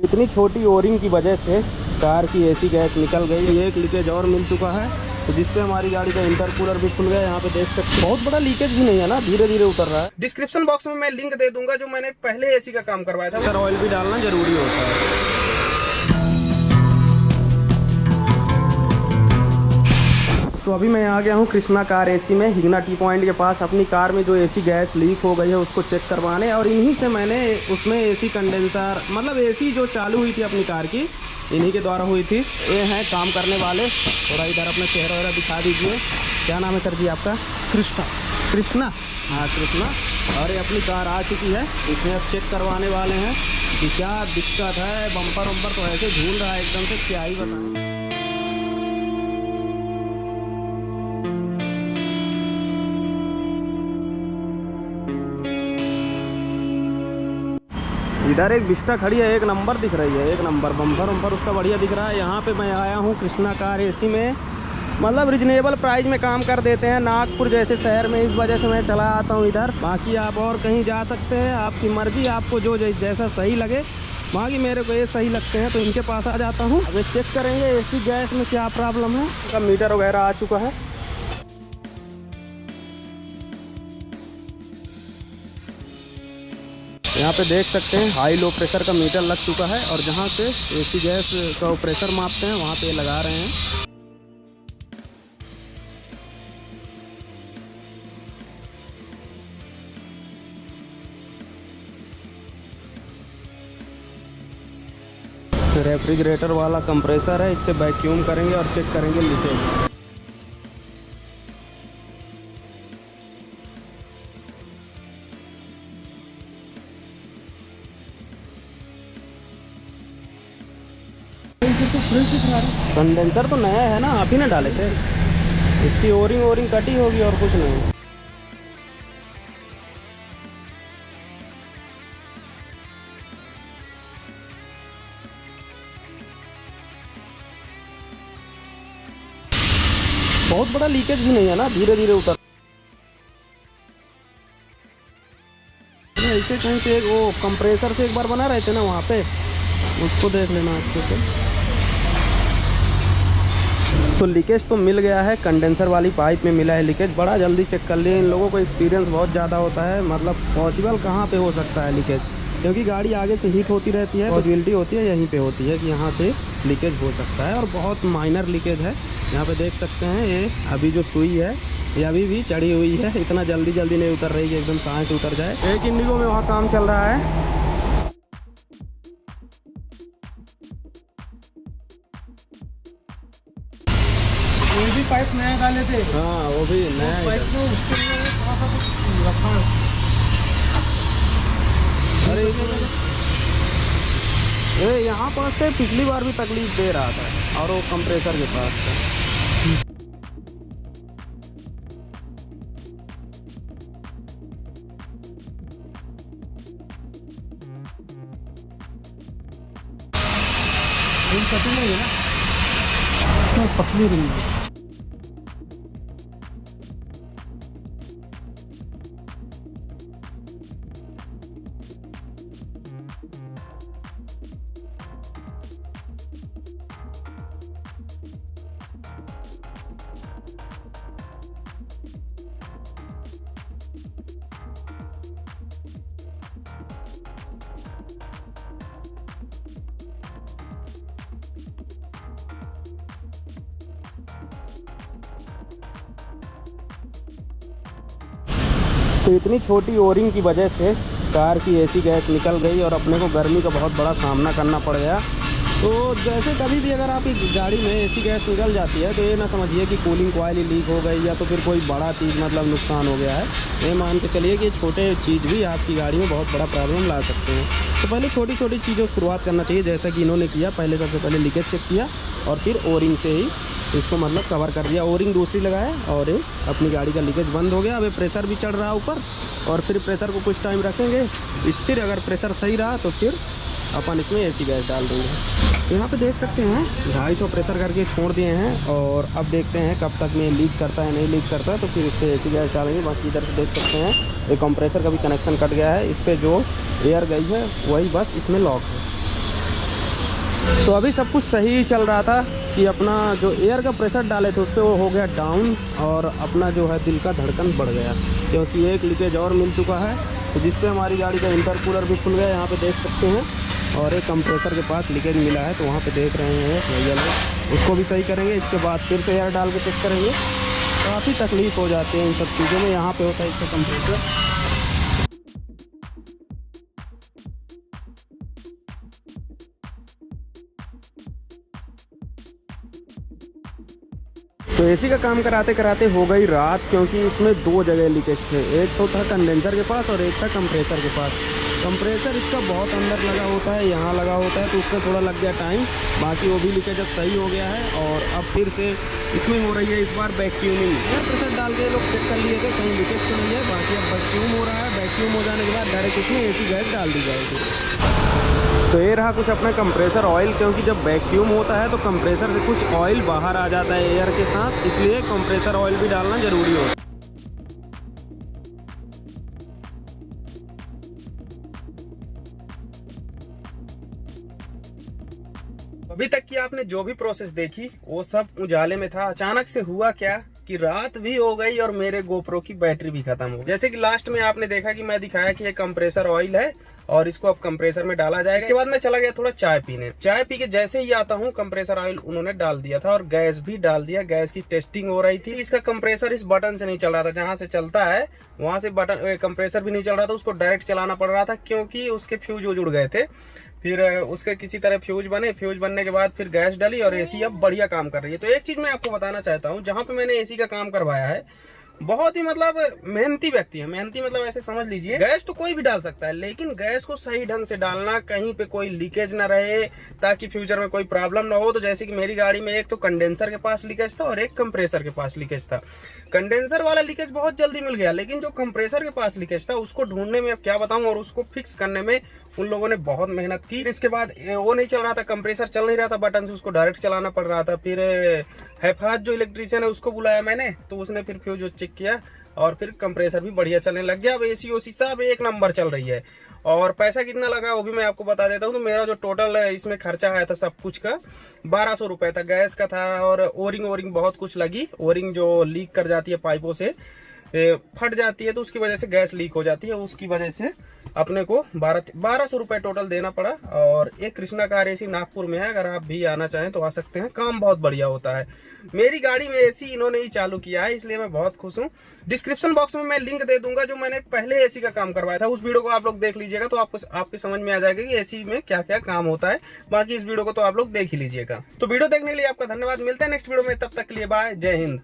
इतनी छोटी ओरिंग की वजह से कार की एसी गैस निकल गई। एक लीकेज और मिल चुका है, तो जिससे हमारी गाड़ी का इंटरकूलर भी खुल गया। यहाँ पे देख सकते हैं, बहुत बड़ा लीकेज भी नहीं है ना, धीरे धीरे उतर रहा है। डिस्क्रिप्शन बॉक्स में मैं लिंक दे दूंगा जो मैंने पहले एसी का काम करवाया था। सर ऑयल भी डालना जरूरी होता है। तो अभी मैं आ गया हूँ कृष्णा कार एसी में, हिगना टी पॉइंट के पास। अपनी कार में जो एसी गैस लीक हो गई है उसको चेक करवाने, और इन्हीं से मैंने उसमें एसी कंडेंसर मतलब एसी जो चालू हुई थी अपनी कार की, इन्हीं के द्वारा हुई थी। ये हैं काम करने वाले। थोड़ा इधर अपना चेहरा वगैरह दिखा दीजिए। क्या नाम है सर जी आपका? कृष्णा। कृष्णा, हाँ कृष्णा। और ये अपनी कार आ चुकी है, इसमें अब चेक करवाने वाले हैं कि क्या दिक्कत है। बम्पर वम्पर तो ऐसे झूल रहा है एकदम से, क्या ही बताएं। इधर एक विस्टा खड़ी है, एक नंबर दिख रही है, एक नंबर। बम्पर वम्पर उसका बढ़िया दिख रहा है। यहाँ पे मैं आया हूँ कृष्णा कार एसी में, मतलब रिजनेबल प्राइस में काम कर देते हैं नागपुर जैसे शहर में। इस वजह से मैं चला आता हूँ इधर। बाकी आप और कहीं जा सकते हैं, आपकी मर्जी, आपको जो जैसा सही लगे। बाकी मेरे को ये सही लगते हैं तो इनके पास आ जाता हूँ। अब चेक करेंगे एसी गैस में क्या प्रॉब्लम है। इसका मीटर वगैरह आ चुका है। यहाँ पे देख सकते हैं हाई लो प्रेशर का मीटर लग चुका है, और जहाँ से एसी गैस का प्रेशर मापते हैं वहाँ पे लगा रहे हैं। रेफ्रिजरेटर वाला कंप्रेसर है, इससे वैक्यूम करेंगे और चेक करेंगे लीकेज। कंडेंसर तो नया है ना, आप ही ना डाले थे। इसकी ओरिंग कटी होगी और कुछ नहीं। बहुत बड़ा लीकेज भी नहीं है ना, धीरे धीरे उतर। ऐसे कहीं से वो कंप्रेसर से एक बार बना रहे थे ना, वहाँ पे उसको देख लेना अच्छे से। तो लीकेज तो मिल गया है, कंडेंसर वाली पाइप में मिला है लीकेज। बड़ा जल्दी चेक कर लिए। इन लोगों को एक्सपीरियंस बहुत ज़्यादा होता है। मतलब पॉसिबल कहाँ पे हो सकता है लीकेज, क्योंकि गाड़ी आगे से हीट होती रहती है। पॉसिबिलिटी होती है यहीं पे होती है कि यहाँ से लीकेज हो सकता है, और बहुत माइनर लीकेज है। यहाँ पे देख सकते हैं ये अभी जो सुई है ये अभी भी चढ़ी हुई है, इतना जल्दी नहीं उतर रही है एकदम कहाँ से उतर जाए। एक इंडिगो में वहाँ काम चल रहा है। ये भी पाइप नया डाले थे। हाँ वो भी नया पाइप में उसके लिए थोड़ा सा कुछ रखा। अरे ये यहाँ पास से पिछली बार भी तकलीफ दे रहा था, और वो कंप्रेसर के पास था। कटिंग नहीं है ना, पतली रिंग है। तो इतनी छोटी ओरिंग की वजह से कार की एसी गैस निकल गई, और अपने को गर्मी का बहुत बड़ा सामना करना पड़ गया। तो जैसे कभी भी अगर आपकी गाड़ी में एसी गैस निकल जाती है तो ये ना समझिए कि कूलिंग कॉइल ही लीक हो गई, या तो फिर कोई बड़ा चीज़ मतलब नुकसान हो गया है। ये मान के चलिए कि छोटे चीज़ भी आपकी गाड़ी में बहुत बड़ा प्रॉब्लम ला सकते हैं। तो पहले छोटी छोटी चीज़ों से शुरुआत करना चाहिए, जैसा कि इन्होंने किया। पहले सबसे पहले लीकेज चेक किया, और फिर ओरिंग से ही इसको मतलब कवर कर दिया। ओरिंग दूसरी लगाया, और ये अपनी गाड़ी का लीकेज बंद हो गया। अब प्रेशर भी चढ़ रहा है ऊपर, और फिर प्रेशर को कुछ टाइम रखेंगे स्थिर। अगर प्रेशर सही रहा तो फिर अपन इसमें एसी गैस डाल देंगे। यहाँ पे देख सकते हैं 250 प्रेशर करके छोड़ दिए हैं, और अब देखते हैं कब तक में लीक करता है, नहीं लीक करता है, तो फिर इस पर एसी गैस डालेंगे। बाकी इधर से देख सकते हैं एक कंप्रेसर का भी कनेक्शन कट गया है। इस पर जो एयर गई है वही बस इसमें लॉक है। तो अभी सब कुछ सही चल रहा था कि अपना जो एयर का प्रेशर डाले थे उस पर वो हो गया डाउन और अपना जो है दिल का धड़कन बढ़ गया, क्योंकि एक लीकेज और मिल चुका है, तो जिससे हमारी गाड़ी का इंटरकूलर भी खुल गया, यहाँ पे देख सकते हैं। और एक कंप्रेसर के पास लीकेज मिला है, तो वहाँ पे देख रहे हैं भैया लोग, उसको भी सही करेंगे। इसके बाद फिर से एयर डाल के चेक करेंगे। काफ़ी तकलीफ़ हो जाती है इन सब चीज़ों में। यहाँ पे होता है इसका कंप्रेसर। तो एसी का काम कराते कराते हो गई रात, क्योंकि इसमें दो जगह लीकेज थे। एक तो था कंडेंसर के पास और एक था कंप्रेसर के पास। कंप्रेसर इसका बहुत अंदर लगा होता है, यहाँ लगा होता है, तो उससे थोड़ा लग गया टाइम। बाकी वो भी लीकेज अब सही हो गया है। और अब फिर से इसमें हो रही है इस बार वैक्यूमिंग। एयर प्रेशर डाल के लोग चेक कर लिए थे कहीं लीकेज तो नहीं है। बाकी अब वैक्यूम हो रहा है। वैक्यूम हो जाने के बाद डायरेक्ट इसमें एसी गैस डाल दी जाएगी। तो ये रहा कुछ अपना कंप्रेसर ऑयल, क्योंकि जब वैक्यूम होता है तो कंप्रेसर से कुछ ऑयल बाहर आ जाता है एयर के साथ, इसलिए कंप्रेसर ऑयल भी डालना ज़रूरी होता है। अभी तक की आपने जो भी प्रोसेस देखी वो सब उजाले में था। अचानक से हुआ क्या कि रात भी हो गई और मेरे गोप्रो की बैटरी भी खत्म हो गई। जैसे कि लास्ट में आपने देखा कि मैं दिखाया कि ये कंप्रेसर ऑयल है और इसको अब कंप्रेसर में डाला जाएगा। इसके बाद मैं चला गया थोड़ा चाय पीने। चाय पी के जैसे ही आता हूँ, कंप्रेसर ऑयल उन्होंने डाल दिया था और गैस भी डाल दिया। गैस की टेस्टिंग हो रही थी। इसका कंप्रेसर इस बटन से नहीं चल रहा था, जहां से चलता है वहां से बटन कंप्रेसर भी नहीं चल रहा था, उसको डायरेक्ट चलाना पड़ रहा था, क्योंकि उसके फ्यूज उड़ गए थे। फिर उसके किसी तरह फ्यूज बनने के बाद फिर गैस डाली और एसी अब बढ़िया काम कर रही है। तो एक चीज मैं आपको बताना चाहता हूँ, जहां पे मैंने एसी का काम करवाया है, बहुत ही मतलब मेहनती व्यक्ति है। मेहनती मतलब ऐसे समझ लीजिए, गैस तो कोई भी डाल सकता है, लेकिन गैस को सही ढंग से डालना, कहीं पे कोई लीकेज ना रहे, ताकि फ्यूचर में कोई प्रॉब्लम ना हो। तो जैसे कि मेरी गाड़ी में एक तो कंडेंसर के पास लीकेज था और एक कंप्रेसर के पास लीकेज था। कंडेंसर वाला लीकेज बहुत जल्दी मिल गया, लेकिन जो कंप्रेसर के पास लीकेज था उसको ढूंढने में अब क्या बताऊं, और उसको फिक्स करने में उन लोगों ने बहुत मेहनत की। इसके बाद वो नहीं चल रहा था, कंप्रेसर चल नहीं रहा था बटन से, उसको डायरेक्ट चलाना पड़ रहा था। फिर हैफाज जो इलेक्ट्रीशियन है उसको बुलाया मैंने, तो उसने फिर फ्यूज चेक किया और फिर कंप्रेसर भी बढ़िया चलने लग गया। अब एसी ओसी सब एक नंबर चल रही है। और पैसा कितना लगा वो भी मैं आपको बता देता हूँ। तो मेरा जो टोटल इसमें खर्चा आया था सब कुछ का 1200 रुपए था। गैस का था और ओरिंग बहुत कुछ लगी। ओरिंग जो लीक कर जाती है पाइपों से, फट जाती है, तो उसकी वजह से गैस लीक हो जाती है। उसकी वजह से अपने को 1200 रुपए टोटल देना पड़ा। और एक कृष्णा कार एसी नागपुर में है, अगर आप भी आना चाहें तो आ सकते हैं। काम बहुत बढ़िया होता है। मेरी गाड़ी में एसी इन्होंने ही चालू किया है, इसलिए मैं बहुत खुश हूँ। डिस्क्रिप्शन बॉक्स में मैं लिंक दे दूंगा जो मैंने पहले एसी का काम करवाया था, उस वीडियो को आप लोग देख लीजिएगा, तो आपको आपके समझ में आ जाएगा कि एसी में क्या क्या काम होता है। बाकी इस वीडियो को तो आप लोग देख ही लीजिएगा। तो वीडियो देखने के लिए आपका धन्यवाद। मिलते हैं नेक्स्ट वीडियो में, तब तक के लिए बाय, जय हिंद।